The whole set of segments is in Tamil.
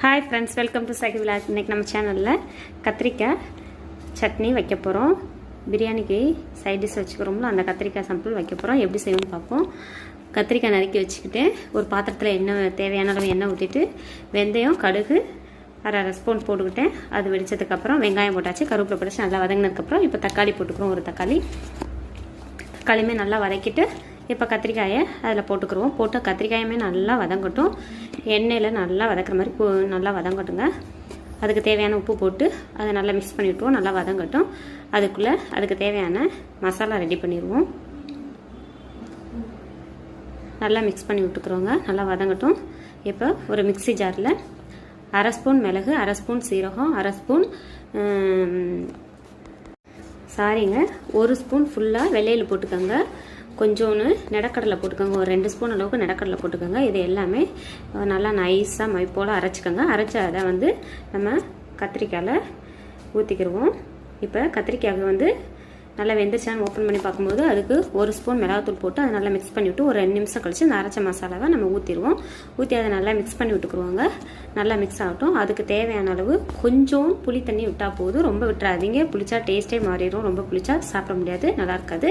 Hi friends, welcome to cycle vlog. இன்றைக்கி நம்ம சேனலில் கத்திரிக்காய் சட்னி வைக்க போகிறோம். பிரியாணிக்கு சைட் டிஷ் வச்சுக்கிறோம்ல, அந்த கத்திரிக்காய் சாம்பிள் வைக்க போகிறோம். எப்படி செய்யணும்னு பார்ப்போம். கத்திரிக்காய் நறுக்கி வச்சுக்கிட்டு ஒரு பாத்திரத்தில் எண்ணெய் தேவையான அளவு எண்ணெய் ஊற்றிட்டு வெந்தயம் கடுகு அரை ஸ்பூன் போட்டுக்கிட்டேன். அது வெடித்ததுக்கப்புறம் வெங்காயம் போட்டாச்சு, கருவேப்பிலை போட்டாச்சு. நல்லா வதங்கினதுக்கப்புறம் இப்போ தக்காளி போட்டுக்கிறோம். ஒரு தக்காளியுமே நல்லா வதக்கிட்டு இப்போ கத்திரிக்காயை அதில் போட்டுக்கிறோம். போட்டு கத்திரிக்காயுமே நல்லா வதங்கட்டும். எண்ணெயில் நல்லா வதக்கிற மாதிரி நல்லா வதங்கட்டுங்க. அதுக்கு தேவையான உப்பு போட்டு அதை நல்லா மிக்ஸ் பண்ணி விட்டுருவோம். நல்லா வதங்கட்டும். அதுக்கு தேவையான மசாலா ரெடி பண்ணிடுவோம். நல்லா மிக்ஸ் பண்ணி விட்டுக்கிறோங்க. நல்லா வதங்கட்டும். இப்போ ஒரு மிக்ஸி ஜாரில் அரை ஸ்பூன் மிளகு, அரை ஸ்பூன் சீரகம், அரை ஸ்பூன் ஒரு ஸ்பூன் ஃபுல்லாக வெள்ளையில் போட்டுக்கோங்க. கொஞ்சோன்னு நிலக்கடலை போட்டுக்கோங்க. ஒரு 2 ஸ்பூன் அளவுக்கு நிலக்கடலை போட்டுக்கோங்க. இது எல்லாமே நல்லா நைஸாக மை போல் அரைச்சிக்கோங்க. அரைச்சி அதை நம்ம கத்திரிக்காயில் ஊற்றிக்கிடுவோம். இப்போ கத்திரிக்காய்க்கு நல்லா வெந்துச்சான்னு ஓப்பன் பண்ணி பார்க்கும்போது அதுக்கு ஒரு ஸ்பூன் மிளகாத்தூள் போட்டு அதை நல்லா மிக்ஸ் பண்ணிவிட்டு ஒரு 2 நிமிஷம் கழிச்சு இந்த அரைச்ச மசாலாவை நம்ம ஊற்றிடுவோம். ஊற்றி அதை நல்லா மிக்ஸ் பண்ணி விட்டுக்குருவாங்க. நல்லா மிக்ஸ் ஆகட்டும். அதுக்கு தேவையான அளவு கொஞ்சம் புளி தண்ணி விட்டால் போதும். ரொம்ப விட்டுறாதீங்க. புளிச்சா டேஸ்ட்டே மாறிடும். ரொம்ப புளிச்சா சாப்பிட முடியாது, நல்லா இருக்காது.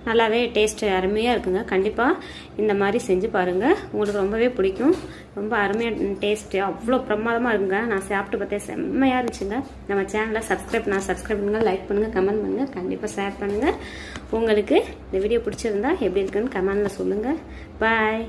நல்லாவே டேஸ்ட்டு அருமையாக இருக்குங்க. கண்டிப்பாக இந்த மாதிரி செஞ்சு பாருங்கள். உங்களுக்கு ரொம்பவே பிடிக்கும். ரொம்ப அருமையாக டேஸ்ட்டு அவ்வளோ பிரமாதமாக இருக்குங்க. நான் சாப்பிட்டு பார்த்தேன், செம்மையாக இருந்துச்சுங்க. நம்ம சேனலை சப்ஸ்கிரைப் பண்ணுங்கள், லைக் பண்ணுங்கள், கமெண்ட் பண்ணுங்கள், கண்டிப்பாக ஷேர் பண்ணுங்கள். உங்களுக்கு இந்த வீடியோ பிடிச்சிருந்தா எப்படி இருக்குன்னு கமெண்டில் சொல்லுங்கள். பாய்.